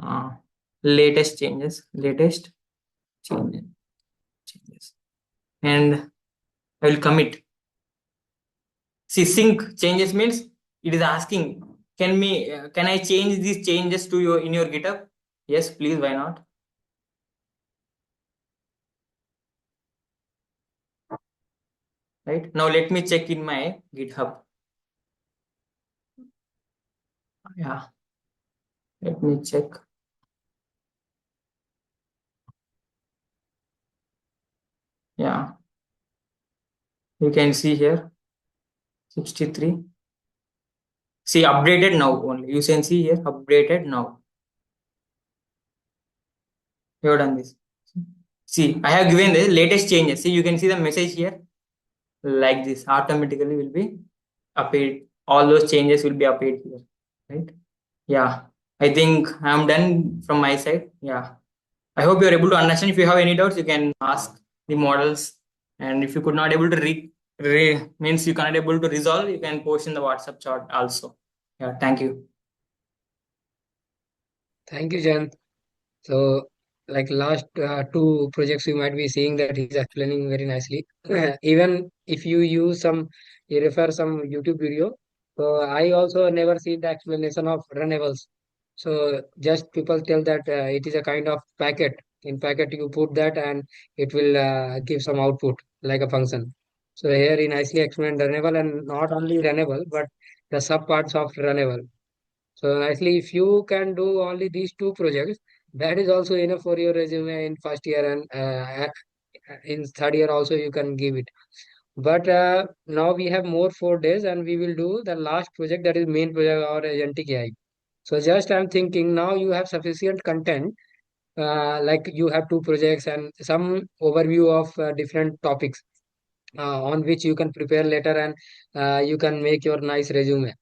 Uh, latest changes, changes, and I will commit. See, sync changes means it is asking, can I change these changes to your in your GitHub? Yes, please. Why not? Right now, let me check in my GitHub. Yeah, let me check. Yeah, you can see here 63. See, updated now only. You can see here updated now. You have done this. See, I have given the latest changes. See, you can see the message here like this. Automatically will be appeared. All those changes will be appeared here. Right? Yeah. I think I'm done from my side. Yeah. I hope you're able to understand. If you have any doubts, you can ask the models. And if you could not able to means you cannot able to resolve, you can post in the WhatsApp chat also. Yeah, thank you. Thank you, Jan. So, like last two projects, you might be seeing that he's explaining very nicely. Even if you use some, you refer some YouTube video. So I also never see the explanation of runnables. So just people tell that it is a kind of packet. In packet, you put that and it will give some output like a function. So here he nicely explained runnable and not only runnable, but the subparts of runnable. So nicely, if you can do only these two projects, that is also enough for your resume in first year and in third year also you can give it. But now we have more 4 days and we will do the last project that is main project or agentic AI. So just I'm thinking now you have sufficient content, like you have two projects and some overview of different topics on which you can prepare later and you can make your nice resume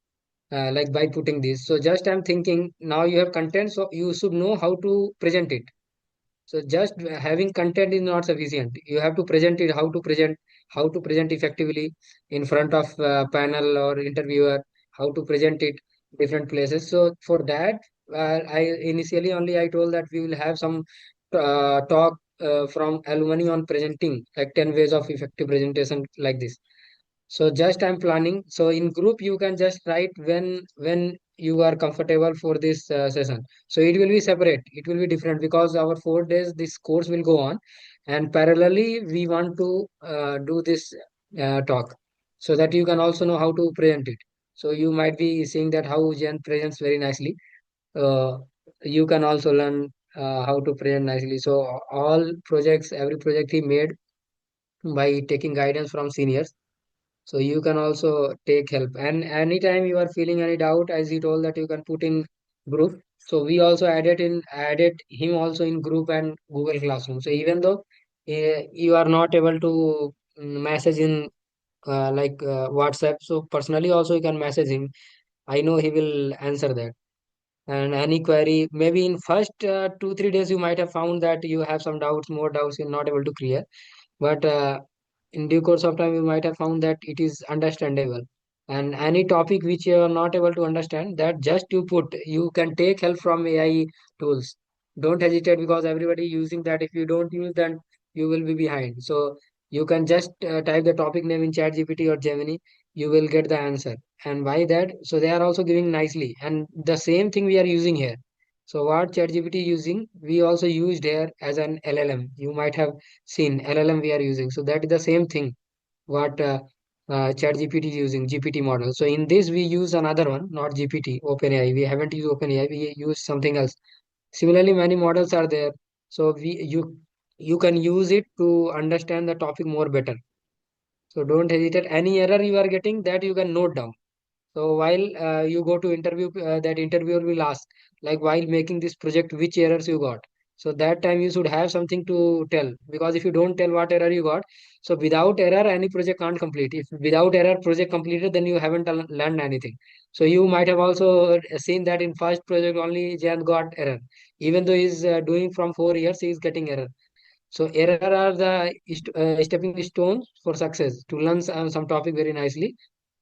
like by putting this. So just I'm thinking now you have content, so you should know how to present it. So just having content is not sufficient. You have to present it, how to present effectively in front of panel or interviewer, how to present it different places. So for that, I initially only I told that we will have some talk from alumni on presenting like 10 ways of effective presentation like this. So just I'm planning. So in group you can just write when you are comfortable for this session. So it will be separate. It will be different because our 4 days this course will go on, and parallelly we want to do this talk so that you can also know how to present it. So you might be seeing that how Jen presents very nicely. Uh, you can also learn how to present nicely. So all projects, every project he made by taking guidance from seniors, so you can also take help. And anytime you are feeling any doubt, as he told that you can put in group. So we also added him also in group and Google Classroom. So even though you are not able to message in WhatsApp, so personally also you can message him. I know he will answer that. And any query, maybe in first 2 3 days you might have found that you have some doubts, more doubts you're not able to clear, but in due course of time you might have found that it is understandable. And any topic which you are not able to understand, that just you can take help from AI tools. Don't hesitate because everybody using that. If you don't use that, you will be behind. So you can just type the topic name in chat GPT or Gemini, you will get the answer. And why that? So they are also giving nicely, and the same thing we are using here. So what ChatGPT using, we also used here as an LLM. You might have seen LLM we are using. So that is the same thing what ChatGPT is using, GPT model. So in this we use another one, not GPT, OpenAI. We haven't used OpenAI. We use something else. Similarly, many models are there. So you can use it to understand the topic more better. So don't hesitate. Any error you are getting, that you can note down. So while you go to interview, that interviewer will ask, like while making this project, which errors you got. So that time you should have something to tell, because if you don't tell what error you got, so without error any project can't complete. If without error project completed, then you haven't learned anything. So you might have also seen that in first project only Jan got error, even though he's doing from 4 years, he is getting error. So error are the stepping stones for success to learn some topic very nicely.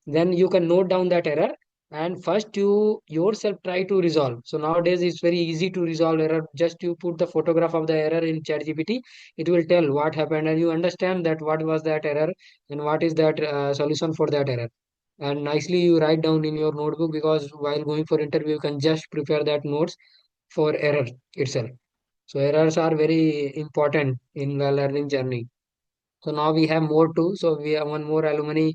Then you can note down that error, and first you yourself try to resolve. So nowadays it's very easy to resolve error. Just you put the photograph of the error in ChatGPT, it will tell what happened, and you understand that what was that error and what is that solution for that error. And nicely you write down in your notebook, because while going for interview you can just prepare that notes for error itself. So errors are very important in the learning journey. So now we have more too. So we have one more alumni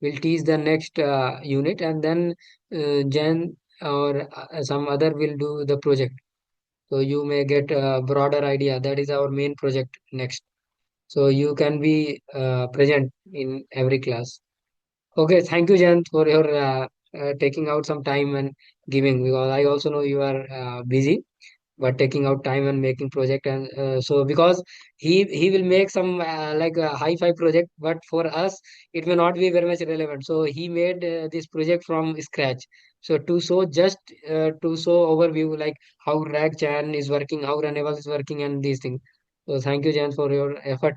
will teach the next unit, and then Jan or some other will do the project. So you may get a broader idea. That is our main project next. So you can be present in every class. Okay, thank you, Jan, for your taking out some time and giving, because I also know you are busy, but taking out time and making project. And so because he will make some like a high-fi project, but for us it may not be very much relevant. So he made this project from scratch, so to show just to show overview, like how rag chan is working, how runnable is working, and these things. So thank you, Jan, for your effort.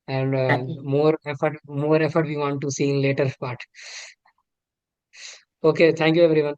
And Thank you. more effort we want to see in later part. Okay, thank you everyone.